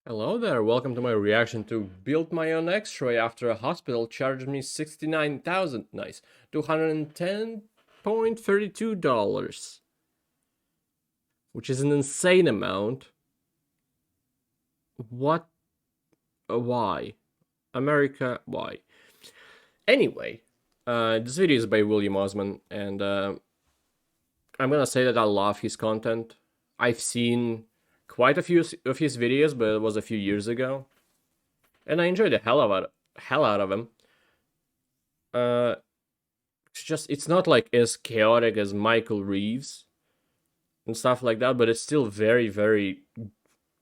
Hello there, welcome to my reaction to build my own X-ray after a hospital charged me 69,000, nice, $210.32, which is an insane amount. What? Why? America, why? Anyway, this video is by William Osman, and I'm gonna say that I love his content. I've seen quite a few of his videos, but it was a few years ago, and I enjoyed the hell out of him. It's not like as chaotic as Michael Reeves and stuff like that, but it's still very, very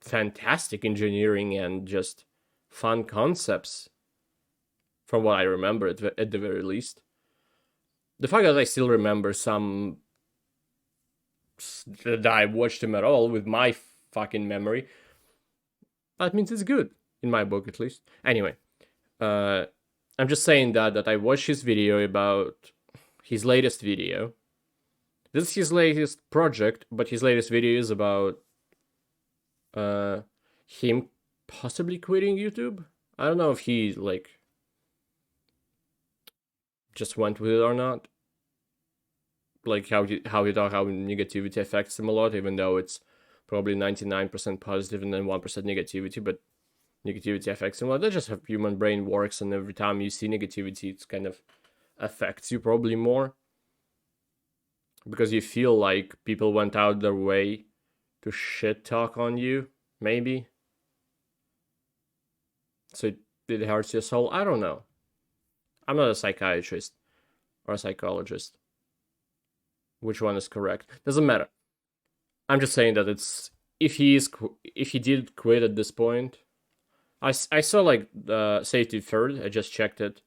fantastic engineering and just fun concepts, from what I remember at the very least. The fact that I still remember some that I watched him at all with my fucking memory, that means it's good, in my book at least. Anyway, I'm just saying that I watched his video about his latest video. This is his latest project, but his latest video is about him possibly quitting YouTube. I don't know if he just went with it or not. Like how he talk how negativity affects him a lot, even though it's probably 99% positive and then 1% negativity, but negativity affects him a lot. That's just how human brain works, and every time you see negativity, it kind of affects you probably more. Because you feel like people went out their way to shit talk on you, maybe. So it hurts your soul. I don't know. I'm not a psychiatrist or a psychologist. Which one is correct? Doesn't matter. I'm just saying that it's if he did quit at this point. I saw like Safety Third. I just checked it,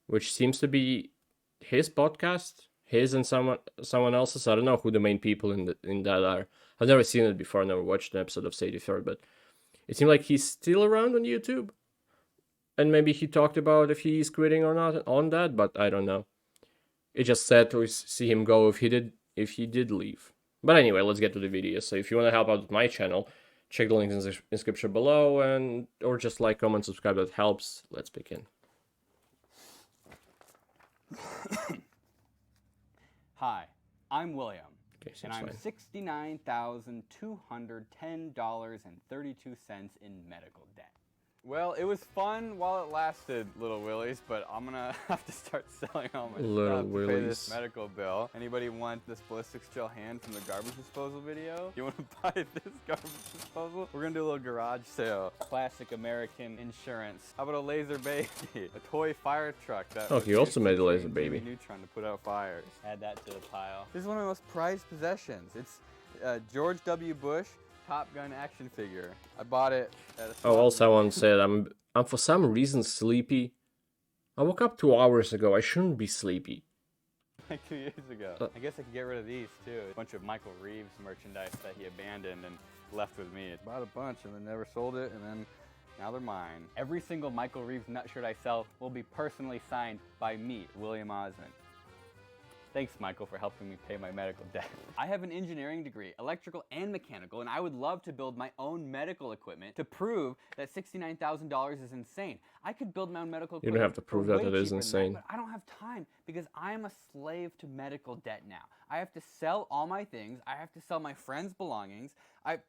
which seems to be his podcast. His and someone else's. I don't know who the main people in that are. I've never seen it before. I never watched an episode of Sadie Third, but it seemed like he's still around on YouTube. And maybe he talked about if he's quitting or not on that, but I don't know. It just said to see him go if he did leave. But anyway, let's get to the video. So if you want to help out with my channel, check the links in the description below, and or just like, comment, subscribe. That helps. Let's begin. Hi, I'm William, Okay, and I'm $69,210.32 in medical debt. Well, it was fun while it lasted, Little Willies, but I'm gonna have to start selling all my stuff to pay this medical bill. Anybody want this ballistics gel hand from the garbage disposal video? You wanna buy this garbage disposal? We're gonna do a little garage sale. Classic American insurance. How about a laser baby? A toy fire truck that he also made a laser baby. Neutron to put out fires. Add that to the pile. This is one of my most prized possessions. It's George W. Bush Top Gun action figure. I bought it at a also I want to say that I'm for some reason sleepy. I woke up 2 hours ago. I shouldn't be sleepy. Like 2 years ago. I guess I could get rid of these too. A bunch of Michael Reeves merchandise that he abandoned and left with me. I bought a bunch and then never sold it, and then now they're mine. Every single Michael Reeves nut shirt I sell will be personally signed by me, William Osman. Thanks, Michael, for helping me pay my medical debt. I have an engineering degree, electrical and mechanical, and I would love to build my own medical equipment to prove that $69,000 is insane. I could build my own medical equipment. You don't have to prove that it is insane. But I don't have time because I am a slave to medical debt now. I have to sell all my things. I have to sell my friends' belongings. I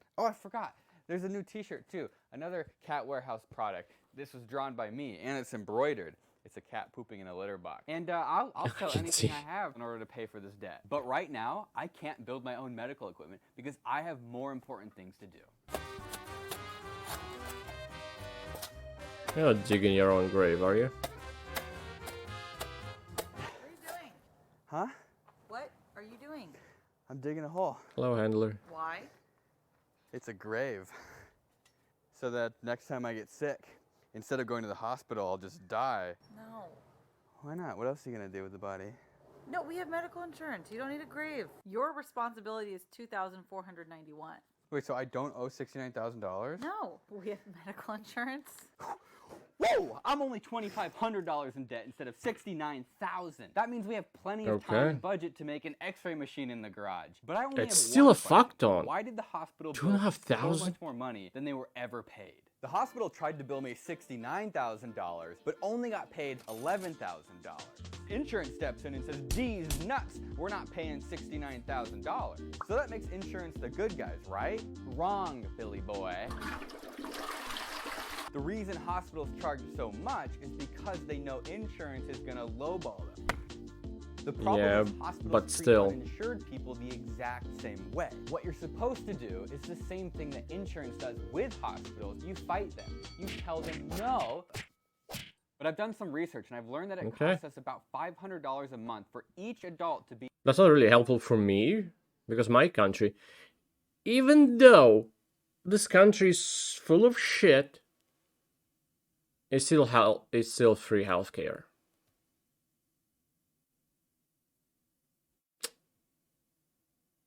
forgot. There's a new t-shirt too. Another Cat Warehouse product. This was drawn by me and it's embroidered. It's a cat pooping in a litter box. And I'll sell anything I have in order to pay for this debt. But right now, I can't build my own medical equipment because I have more important things to do. You're not digging your own grave, are you? What are you doing? Huh? What are you doing? I'm digging a hole. Hello, handler. Why? It's a grave. So that next time I get sick, instead of going to the hospital, I'll just die. No. Why not? What else are you gonna do with the body? No, we have medical insurance. You don't need a grave. Your responsibility is $2,491. Wait, so I don't owe $69,000? No, we have medical insurance. Whoa! I'm only $2,500 in debt instead of $69,000. That means we have plenty of time Okay. and budget to make an X-ray machine in the garage. But I only It's have still one a fuck question. ton. Why did the hospital bill so $2,500? much more money than they were ever paid? The hospital tried to bill me $69,000, but only got paid $11,000. Insurance steps in and says, "Geez, nuts, we're not paying $69,000." So that makes insurance the good guys, right? Wrong, Billy boy. The reason hospitals charge so much is because they know insurance is gonna lowball them. The problem Yeah, is hospitals but treat still. uninsured people the exact same way. What you're supposed to do is the same thing that insurance does with hospitals. You fight them. You tell them no. But I've done some research and I've learned that it Okay. costs us about $500 a month for each adult to be That's not really helpful for me, because my country, even though this country is full of shit, it's still free healthcare.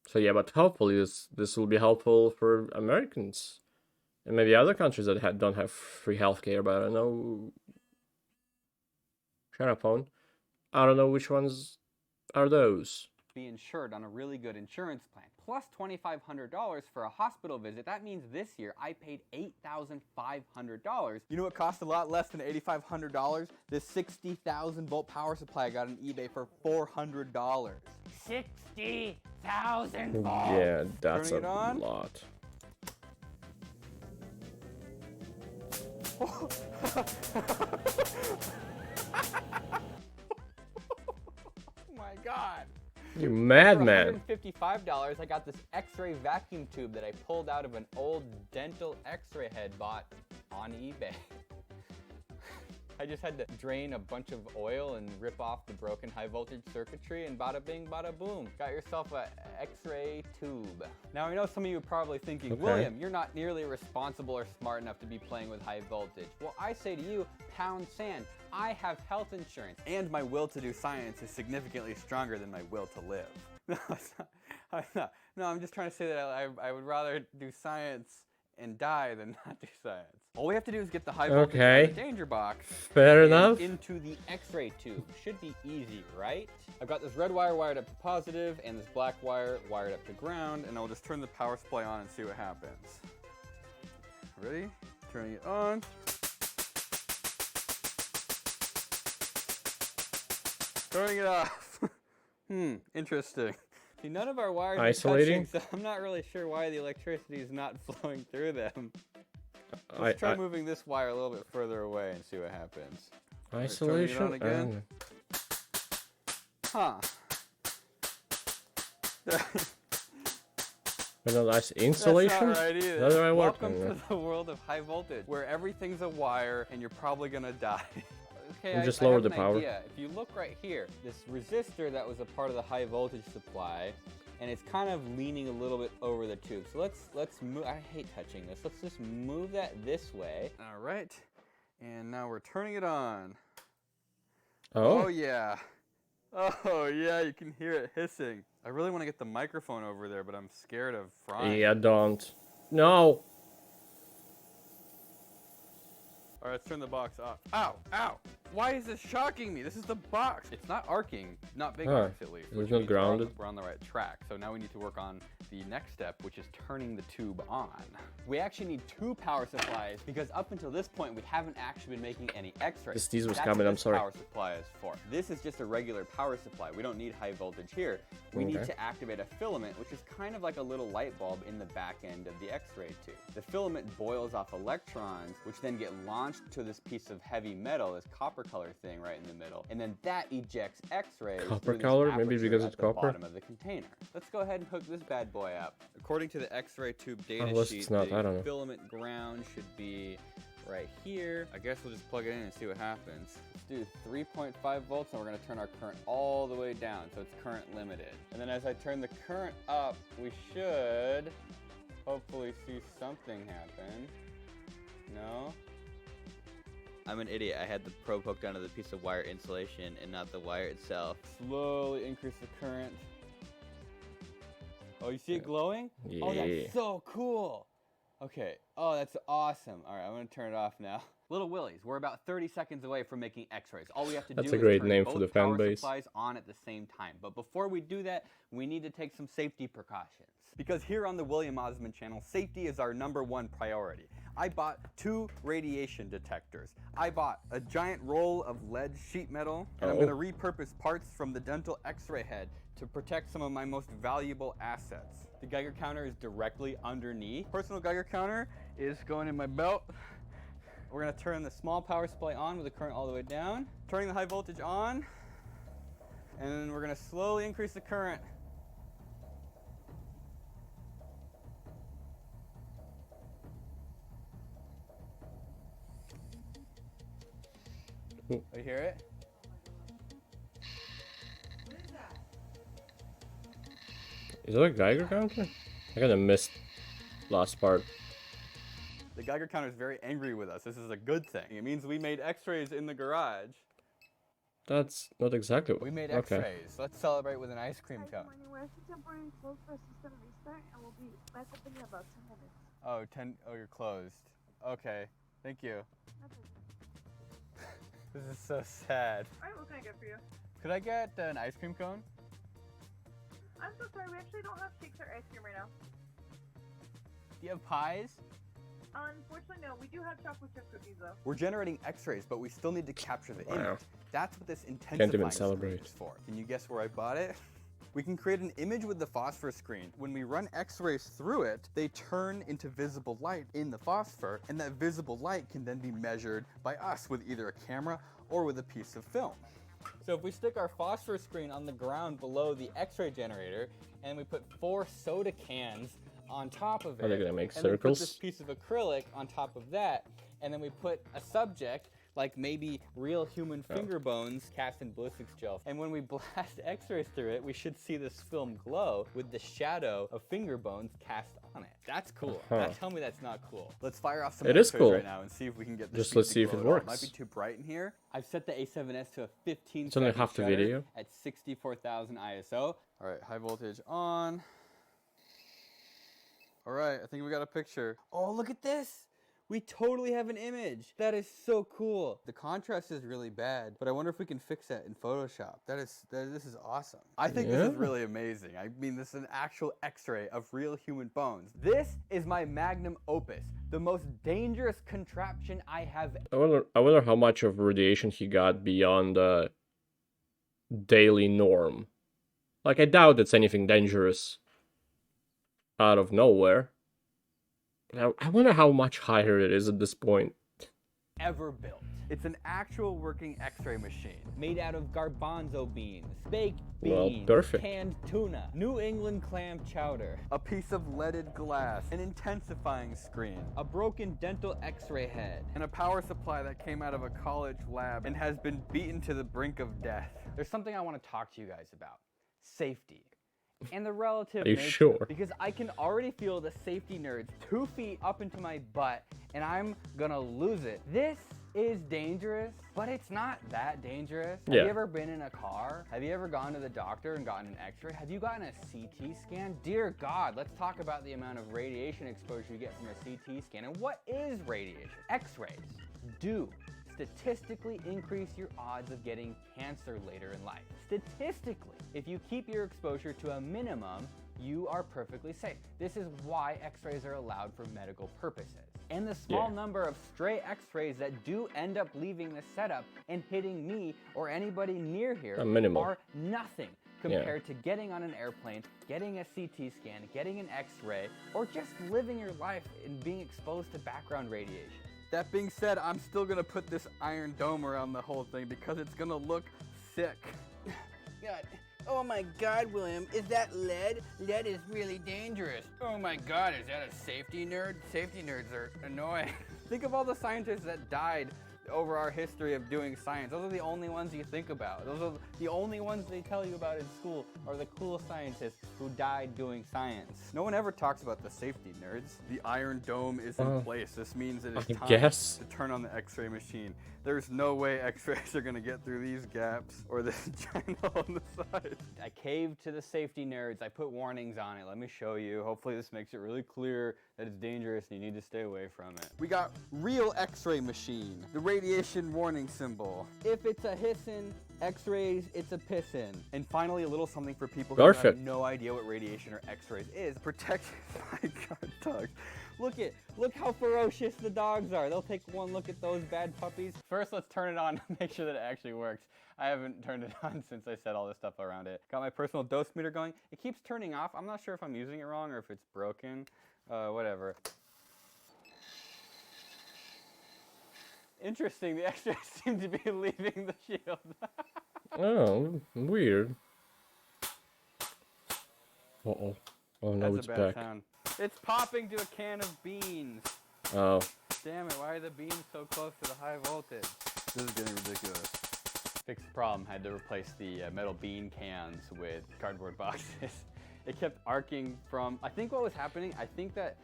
So yeah, but hopefully this will be helpful for Americans and maybe other countries that don't have free healthcare. But I don't know. Shut up, phone. I don't know which ones are those. insured on a really good insurance plan. Plus $2,500 for a hospital visit. That means this year I paid $8,500. You know what cost a lot less than $8,500? This 60,000 volt power supply I got on eBay for $400. 60,000 volts. Yeah, that's Turning a it on. lot. Oh my God. You madman. For $155, I got this X-ray vacuum tube that I pulled out of an old dental X-ray head bought on eBay. I just had to drain a bunch of oil and rip off the broken high voltage circuitry, and bada bing, bada boom. Got yourself a X-ray tube. Now I know some of you are probably thinking, Okay. William, you're not nearly responsible or smart enough to be playing with high voltage. Well, I say to you, pound sand. I have health insurance, and my will to do science is significantly stronger than my will to live. No, it's not. No, I'm just trying to say that I would rather do science and die than not do science. All we have to do is get the high voltage out of the danger box. Fair and enough. into the X-ray tube. Should be easy, right? I've got this red wire wired up to positive and this black wire wired up to ground, and I'll just turn the power supply on and see what happens. Ready? Turning it on. Turning it off. Interesting. See, none of our wires Isolating? are touching, so I'm not really sure why the electricity is not flowing through them. Let's try moving this wire a little bit further away and see what happens. Isolation. Turning it on again. Huh. But no, that's insulation. That's not right either. That's the right word. Welcome to the world of high voltage, where everything's a wire and you're probably gonna die. Okay, We just I lowered have the an power. idea. If you look right here, this resistor that was a part of the high voltage supply, and it's kind of leaning a little bit over the tube. So let's move. I hate touching this. Let's just move that this way. All right, and now we're turning it on. Oh yeah. Oh yeah, you can hear it hissing. I really want to get the microphone over there, but I'm scared of frying. Yeah, don't. No. All right, let's turn the box off. Ow, ow. Why is this shocking me? This is the box. It's not arcing, not big arcs at least. It's which not means grounded. We're on the right track. So now we need to work on the next step, which is turning the tube on. We actually need two power supplies because up until this point, we haven't actually been making any X-rays. This was That's coming, what I'm this sorry. power supply is for. This is just a regular power supply. We don't need high voltage here. We need Okay. to activate a filament, which is kind of like a little light bulb in the back end of the X-ray tube. The filament boils off electrons, which then get launched to this piece of heavy metal, this copper color thing right in the middle, and then that ejects X-rays. Copper through this color? Maybe aperture because at it's the copper? bottom of the container. Let's go ahead and hook this bad boy up. According to the X-ray tube data Unless sheet, it's not, I don't know. the filament ground should be right here. I guess we'll just plug it in and see what happens. Let's do 3.5 volts, and we're gonna turn our current all the way down, so it's current limited. And then as I turn the current up, we should hopefully see something happen. No? I'm an idiot. I had the probe hooked onto the piece of wire insulation and not the wire itself. Slowly increase the current. Oh, you see it glowing? Yeah. Oh, that's so cool. Okay. Oh, that's awesome. All right, I'm going to turn it off now. Little Willies, we're about 30 seconds away from making X-rays. All we have to That's do a is great turn name both for the fan power base. supplies on at the same time. But before we do that, we need to take some safety precautions. Because here on the William Osman channel, safety is our #1 priority. I bought 2 radiation detectors. I bought a giant roll of lead sheet metal, and I'm going to repurpose parts from the dental X-ray head to protect some of my most valuable assets. The Geiger counter is directly underneath. Personal Geiger counter is going in my belt. We're going to turn the small power supply on with the current all the way down. Turning the high voltage on, and then we're going to slowly increase the current. You hear it? Is that a Geiger counter? I kind of missed last part. The Geiger counter is very angry with us. This is a good thing. It means we made X-rays in the garage. That's not exactly what... We made okay. X-rays. Let's celebrate with an ice cream Hi, cone. good morning. We're temporarily closed for a system restart, and we'll be back open in about 10 minutes. Oh, you're closed. Okay, thank you. This is so sad. Alright, what can I get for you? Could I get an ice cream cone? I'm so sorry, we actually don't have shakes or ice cream right now. Do you have pies? Unfortunately, no. We do have chocolate chip cookies, though. We're generating X-rays, but we still need to capture the Wow. image. That's what this even intensifying screen celebrate. is for. Can you guess where I bought it? We can create an image with the phosphor screen. When we run X-rays through it, they turn into visible light in the phosphor, and that visible light can then be measured by us with either a camera or with a piece of film. So if we stick our phosphor screen on the ground below the X-ray generator, and we put 4 soda cans on top of it, Are they gonna make and then put this circles? piece of acrylic on top of that, and then we put a subject, like maybe real human finger bones cast in ballistics gel. And when we blast X-rays through it, we should see this film glow with the shadow of finger bones cast on it. That's cool. Now tell me that's not cool. Let's fire off some It is X-rays cool. right now and see if we can get this Just piece let's to see if glow it at all. works. Might be too bright in here. I've set the A7S to a 15 It's only second half the shutter video. at 64,000 ISO. All right, high voltage on. All right, I think we got a picture. Oh, look at this. We totally have an image. That is so cool. The contrast is really bad, but I wonder if we can fix that in Photoshop. This is awesome. I think this is Yeah. really amazing. I mean, this is an actual X-ray of real human bones. This is my magnum opus, the most dangerous contraption I have. I wonder how much of radiation he got beyond the daily norm. Like, I doubt it's anything dangerous out of nowhere. I wonder how much higher it is at this point. Ever built. It's an actual working X-ray machine made out of garbanzo beans, baked Well, beans, perfect. canned tuna, New England clam chowder, a piece of leaded glass, an intensifying screen, a broken dental X-ray head, and a power supply that came out of a college lab and has been beaten to the brink of death. There's something I want to talk to you guys about. Safety. And the relative Are you nature, sure? because I can already feel the safety nerds 2 feet up into my butt, and I'm gonna lose it. This is dangerous, but it's not that dangerous. Have Yeah. you ever been in a car? Have you ever gone to the doctor and gotten an X-ray? Have you gotten a CT scan? Dear God, let's talk about the amount of radiation exposure you get from a CT scan. And what is radiation? X-rays do statistically increase your odds of getting cancer later in life. Statistically, if you keep your exposure to a minimum, you are perfectly safe. This is why X-rays are allowed for medical purposes. And the small number of stray X-rays that do end up leaving the setup and hitting me or anybody near here minimal. are nothing compared to getting on an airplane, getting a CT scan, getting an X-ray, or just living your life and being exposed to background radiation. That being said, I'm still gonna put this iron dome around the whole thing because it's gonna look sick. God. Oh my God, William, is that lead? Lead is really dangerous. Oh my God, is that a safety nerd? Safety nerds are annoying. Think of all the scientists that died over our history of doing science. Those are the only ones you think about. Those are the only ones they tell you about in school are the cool scientists who died doing science. No one ever talks about the safety, nerds. The iron dome is in place. This means it is time to turn on the X-ray machine. There's no way X-rays are gonna get through these gaps or this giant hole on the side. I caved to the safety nerds. I put warnings on it. Let me show you. Hopefully this makes it really clear that it's dangerous and you need to stay away from it. We got real X-ray machine. The radiation warning symbol. If it's a hissin' X-rays, it's a pissin'. And finally, a little something for people who have no idea what radiation or X-rays is. Protected by guard dogs. Look how ferocious the dogs are. They'll take one look at those bad puppies. First, let's turn it on and make sure that it actually works. I haven't turned it on since I set all this stuff around it. Got my personal dose meter going. It keeps turning off. I'm not sure if I'm using it wrong or if it's broken. Whatever. Interesting, the X-rays seem to be leaving the shield. Oh, weird. Uh-oh. Oh no, That's it's a bad back. sound. It's popping to a can of beans. Oh. Damn it, why are the beans so close to the high voltage? This is getting ridiculous. Fixed the problem, had to replace the metal bean cans with cardboard boxes. It kept arcing from, I think what was happening, I think that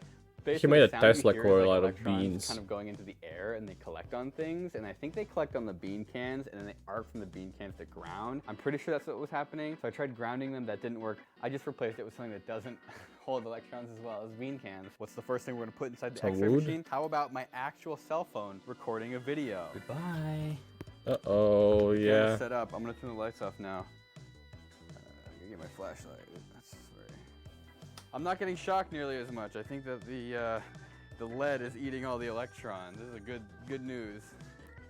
He made a Tesla coil out of beans. Kind of going into the air and they collect on things, and I think they collect on the bean cans and then they arc from the bean cans to ground. I'm pretty sure that's what was happening. So I tried grounding them, that didn't work. I just replaced it with something that doesn't hold electrons as well as bean cans. What's the first thing we're gonna put inside the X-ray machine? How about my actual cell phone recording a video? Goodbye. Uh-oh, yeah. Camera's set up. I'm gonna turn the lights off now. I'm gonna get my flashlight. That's very... I'm not getting shocked nearly as much. I think that the lead is eating all the electrons. This is a good news.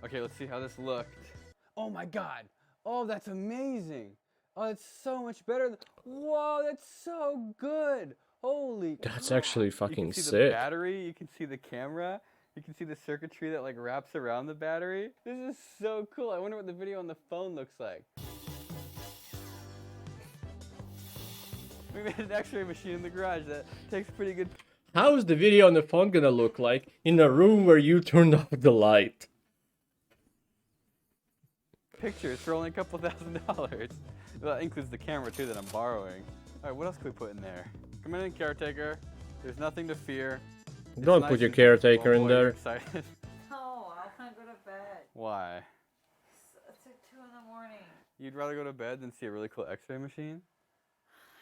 Okay, let's see how this looked. Oh my God! Oh, that's amazing! Oh, it's so much better. Whoa, that's so good! Holy! That's actually fucking sick. You can see sick. the battery. You can see the camera. You can see the circuitry that like wraps around the battery. This is so cool. I wonder what the video on the phone looks like. We made an X-ray machine in the garage that takes pretty good. How is the video on the phone gonna look like in a room where you turned off the light? Pictures for only a couple $1,000s. That includes the camera too that I'm borrowing. All right, what else can we put in there? Come in, caretaker. There's nothing to fear. Don't nice put your and caretaker in boy, you're there. excited. No, I can't go to bed. Why? It's like 2 in the morning. You'd rather go to bed than see a really cool X-ray machine?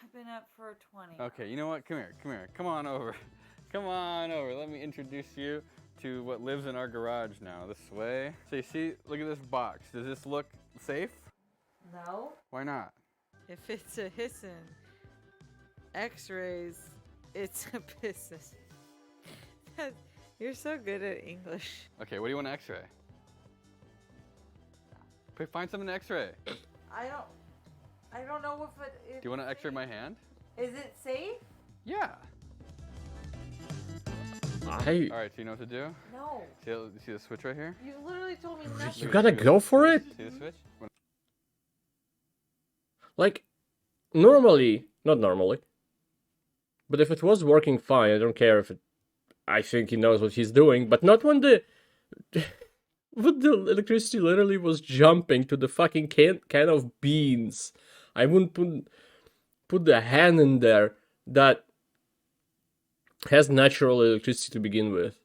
I've been up for 20. Okay, you know what? Come here. Come on over. Come on over. Let me introduce you to what lives in our garage now. This way. So you see, look at this box. Does this look safe? No. Why not? If it's a hissin' X-rays, it's a pissin'. You're so good at English. Okay, what do you want to X-ray? Find something to X-ray. I don't know if it. Do you want to X-ray my hand? Is it safe? Yeah. All right, so you know what to do? No. See the switch right here? You literally told me nothing. You gotta go for it? See the switch? Like, normally, not normally, but if it was working fine, I don't care if it, I think he knows what he's doing, but not when when the electricity literally was jumping to the fucking can of beans. I wouldn't put the hand in there that has natural electricity to begin with.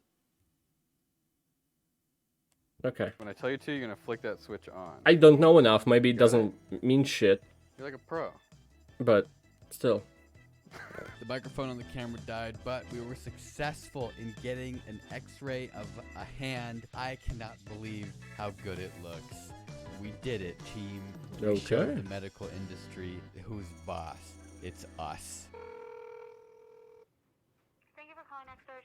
Okay. When I tell you to, you're gonna flick that switch on. I don't know enough, maybe it doesn't mean shit. You're like a pro. But still. The microphone on the camera died, but we were successful in getting an X-ray of a hand. I cannot believe how good it looks. We did it, team. We showed the medical industry who's boss. It's us. Thank you for calling X-Ray.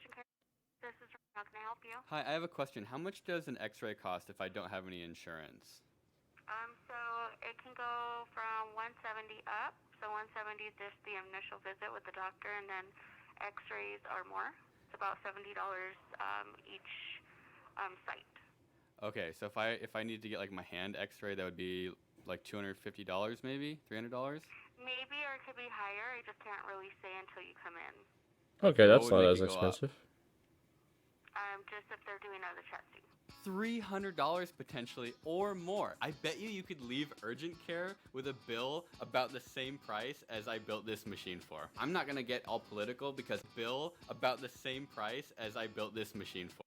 This is how can I help you? Hi, I have a question. How much does an X-ray cost if I don't have any insurance? So it can go from 170 up. So 170 is just the initial visit with the doctor, and then X-rays are more. It's about $70 each site. Okay, so if I need to get like my hand X-ray, that would be like $250 maybe, $300. Maybe, or it could be higher. I just can't really say until you come in. Okay, that's not as expensive. Just if they're doing other testing. $300 potentially or more. I bet you could leave urgent care with a bill about the same price as I built this machine for. I'm not gonna get all political because bill about the same price as I built this machine for.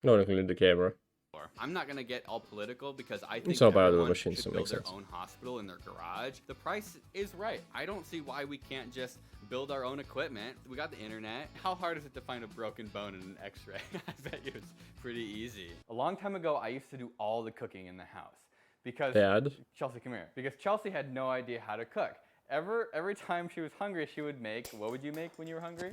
No, including the camera. I'm not gonna get all political because I think It's all about the everyone machine, so should it build makes their sense. own hospital in their garage. The price is right. I don't see why we can't just build our own equipment. We got the internet. How hard is it to find a broken bone in an X-ray? I bet you it's pretty easy. A long time ago, I used to do all the cooking in the house because Dad? Chelsea, come here. Because Chelsea had no idea how to cook. Every time she was hungry, she would make. What would you make when you were hungry?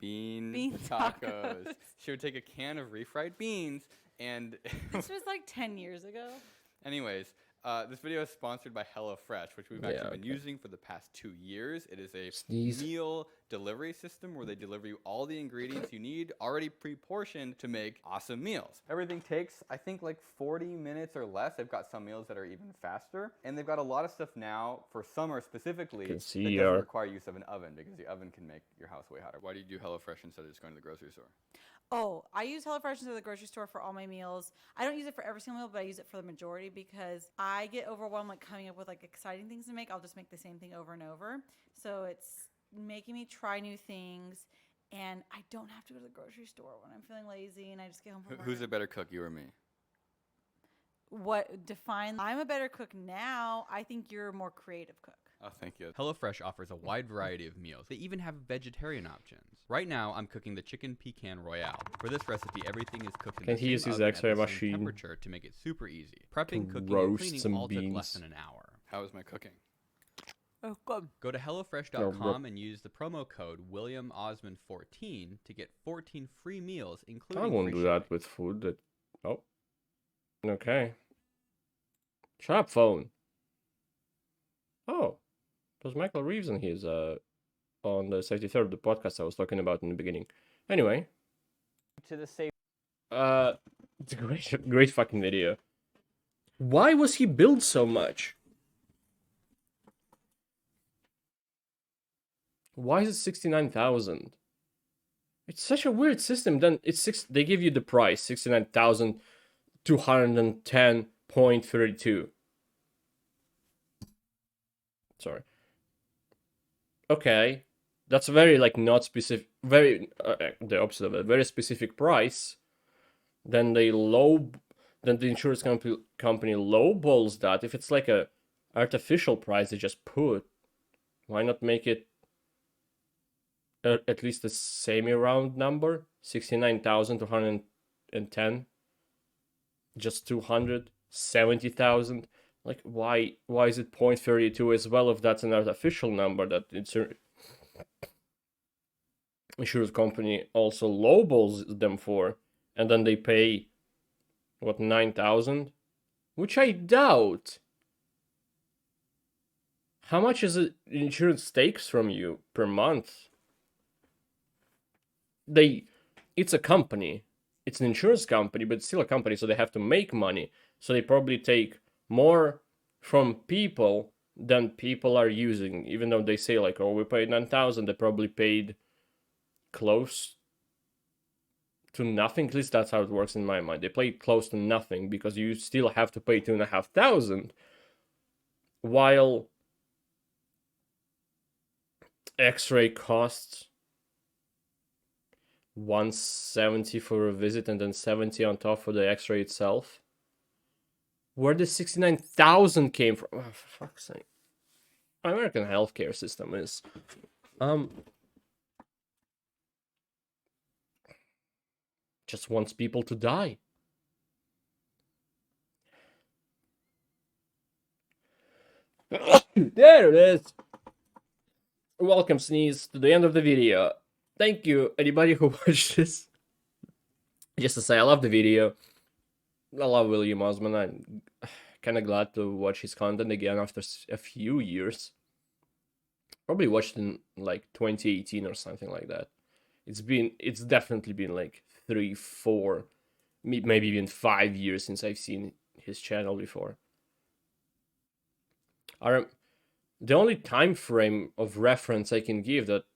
Bean tacos. She would take a can of refried beans and This was like 10 years ago. anyways, this video is sponsored by HelloFresh, which we've actually been using for the past 2 years. It is a meal delivery system where they deliver you all the ingredients you need already pre-portioned to make awesome meals. Everything takes, I think, like 40 minutes or less. They've got some meals that are even faster. And they've got a lot of stuff now for summer specifically that doesn't require use of an oven because the oven can make your house way hotter. Why do you do HelloFresh instead of just going to the grocery store? Oh, I use HelloFresh instead of the grocery store for all my meals. I don't use it for every single meal, but I use it for the majority because I get overwhelmed like coming up with like exciting things to make. I'll just make the same thing over and over. So it's making me try new things, and I don't have to go to the grocery store when I'm feeling lazy and I just get home from work. Who's a better cook, you or me? What define? I'm a better cook now. I think you're a more creative cook. Oh, thank you. HelloFresh offers a wide variety of meals. They even have vegetarian options. Right now, I'm cooking the chicken pecan royale. For this recipe, everything is cooked in the he use same his oven X-ray at the same machine temperature to make it super easy. Prepping, cooking, and roast cleaning some all took beans? less than an hour. How is my cooking? Oh, good. Go to HelloFresh.com and use the promo code WilliamOsman14 to get 14 free meals, including I won't free do that shipping. with food. Oh. Okay. Shut up, phone. Oh. It was Michael Reeves and his on the 73rd, the podcast I was talking about in the beginning. Anyway. To the safe. It's a great fucking video. Why was he billed so much? Why is it 69,000? It's such a weird system. Then they give you the price 69,210.32. Sorry. Okay, that's very like not specific. Very the opposite of it. Very specific price. Then the insurance company lowballs that. If it's like a artificial price they just put, why not make it at least a semi-round number? 69,210. Just 270,000. Like, why is it 0.32 as well if that's an artificial number that insurance company also lowballs them for, and then they pay, what, 9,000? Which I doubt. How much is it insurance takes from you per month? It's a company. It's an insurance company, but it's still a company, so they have to make money. So they probably take more from people than people are using, even though they say like, oh, we paid 9,000, they probably paid close to nothing. At least that's how it works in my mind. They paid close to nothing because you still have to pay 2,500, while X-ray costs 170 for a visit and then 70 on top for the X-ray itself. Where the 69,000 came from? Oh, for fuck's sake. American healthcare system is just wants people to die. There it is. Welcome, Sneeze, to the end of the video. Thank you, anybody who watched this. Just to say, I love the video. I love William Osman. I'm kind of glad to watch his content again after a few years. Probably watched in like 2018 or something like that. It's definitely been like 3, 4, maybe even 5 years since I've seen his channel before. The only time frame of reference I can give that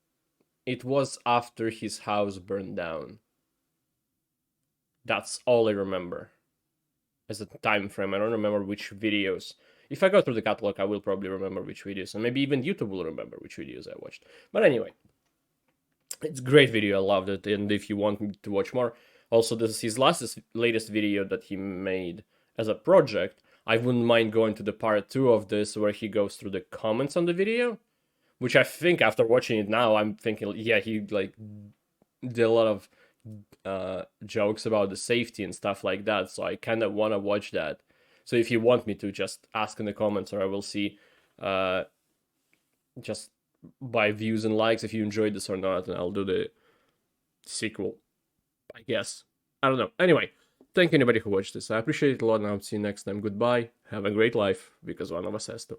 it was after his house burned down. That's all I remember as a time frame. I don't remember which videos. If I go through the catalog, I will probably remember which videos, and maybe even YouTube will remember which videos I watched. But anyway, it's a great video. I loved it, and if you want me to watch more, also this is his latest video that he made as a project. I wouldn't mind going to the part 2 of this where he goes through the comments on the video, which I think after watching it now, I'm thinking, yeah, he like did a lot of jokes about the safety and stuff like that, so I kind of want to watch that. So if you want me to, just ask in the comments, or I will see just by views and likes if you enjoyed this or not, and I'll do the sequel, I guess. I don't know. Anyway, thank you anybody who watched this. I appreciate it a lot, and I'll see you next time. Goodbye. Have a great life, because one of us has to.